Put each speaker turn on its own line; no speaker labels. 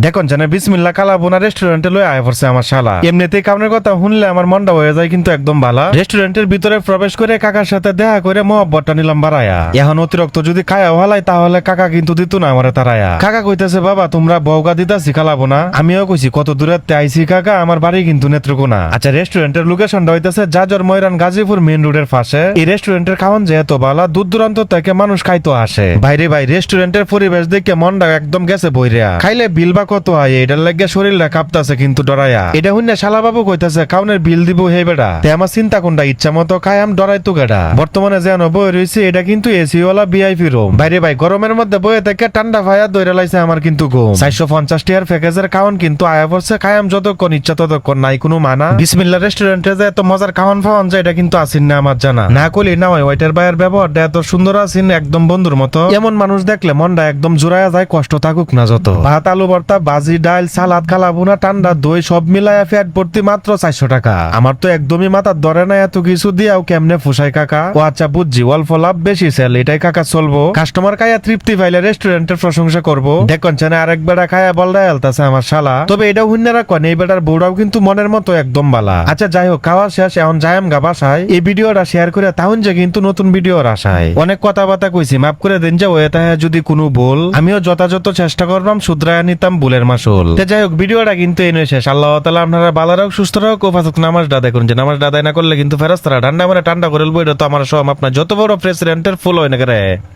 দেখুন জানে বিসমিল্লাহ কালাবোনা রেস্টুরেন্টে লয়ে আয় পড়ছে আমার শালা। এমনিতেই কামনের কথা শুনলে আমার মনটা হয়ে যায় কিন্তু একদম ভালো। রেস্টুরেন্টের ভিতরে প্রবেশ করে কাকার সাথে দেখা করে মহব্বতটা নিলাম বাড়ায়া। এখন অতিরিক্ত যদি খায়া হলাই তাহলে কাকা কিন্তু দিত না আমারে তারায়া। কাকা কইতেছে বাবা তোমরা বউগা দিতাছি খালাবোনা। আমিও কইছি কত দূরে আইসি কাকা, আমার বাড়ি কিন্তু নেত্রকোনা। আচ্ছা রেস্টুরেন্টের লোকেশনটা হইতেছে জাজর ময়রান গাজীপুর মেইন রোডের পাশে। এই রেস্টুরেন্টের খাওয়ান যেহেতু ভালো, দূর দূরান্ত থেকে মানুষ খাইতো আসে। বাইরে ভাই রেস্টুরেন্টের পরিবেশ দেখে মনটা একদম গেছে বইরা। খাইলে বিল বা কত হয় এটার লাগে শরীরটা কাঁপতাছে কিন্তু ডরাইয়া। এটা হইনা শালা বাবু কইতাছে কাউনের বিল দিব হে বেটা। তে আমার চিন্তা কোনটা ইচ্ছা মতো খাই আম ডরাইতো গেডা। বর্তমানে যেন বই রইছে এটা কিন্তু এসি ওয়ালা ভিআইপি রুম। বাইরে ভাই গরমের মধ্যে বইয়ে থেকে ঠান্ডা ভাইয়া দইরা লাইছে আমার কিন্তু ঘুম। 450 টাকার প্যাকেজের খাওয়ান কিন্তু আয়া পড়ছে, খায়াম যতক্ষণ ইচ্ছা ততক্ষণ, নাই কোনো মানা। বিসমিল্লাহ রেস্টুরেন্টে যে এত মজার খাওয়ান ফাওয়ান যায় এটা কিন্তু আসিন না আমার জানা। না কলি না হয় ওয়াইটার ভাইয়ের ব্যবহারটা এত সুন্দর আসিন একদম বন্ধুর মতো। এমন মানুষ দেখলে মনটা একদম জুড়াইয়া যায়, কষ্ট থাকুক না যত। ভাত আলু ভর্তা ভাজি ডাল সালাদ খালাবুনা ঠান্ডা দই সব মিলায়া ফ্যাট ভর্তি মাত্র 400 টাকা। আমার তো একদমই মাথার ধরে না এত কিছু দিয়াও কেমনে ফুসাই কাকা। ও আচ্ছা বুঝছি অল্প লাভ বেশি সেল, এটাই কাকা চলবো। কাস্টমার খায়া তৃপ্তি পাইলে রেস্টুরেন্টের প্রশংসা করবো। দেখুন চেনে আরেক বেড়া খায়া বলটা এলতাছে আমার শালা। তবে এটাও হুন্না রাখেন এই বেটার বউটাও কিন্তু মনের মতো একদম বালা। আচ্ছা যাই হোক খাওয়া শেষ, এখন যাইম গা বাসায়। এই ভিডিওটা শেয়ার করে তাহন যে কিন্তু নতুন ভিডিওর আশায় অনেক কথাবার্তা কইছি, মাফ করে দিন যে ওয়ে তাহা যদি কোনো ভুল। আমিও যথাযথ চেষ্টা করলাম শুধরায়া নিতাম ভুলের মাসুল। যাই হোক ভিডিওটা কিন্তু এনে শেষ। আল্লাহ তাআলা আপনারা ভালো রাখ সুস্থ রাখ ও ফাসুক নামাজ দাদা করুন, যে নামাজ দাদাই না করলে কিন্তু ফেরেশতারা ঠান্ডা মানে ঠান্ডা করে বইটা তো আমার সব আপনার যত বড় প্রেসিডেন্টের ফুল হয় না করে।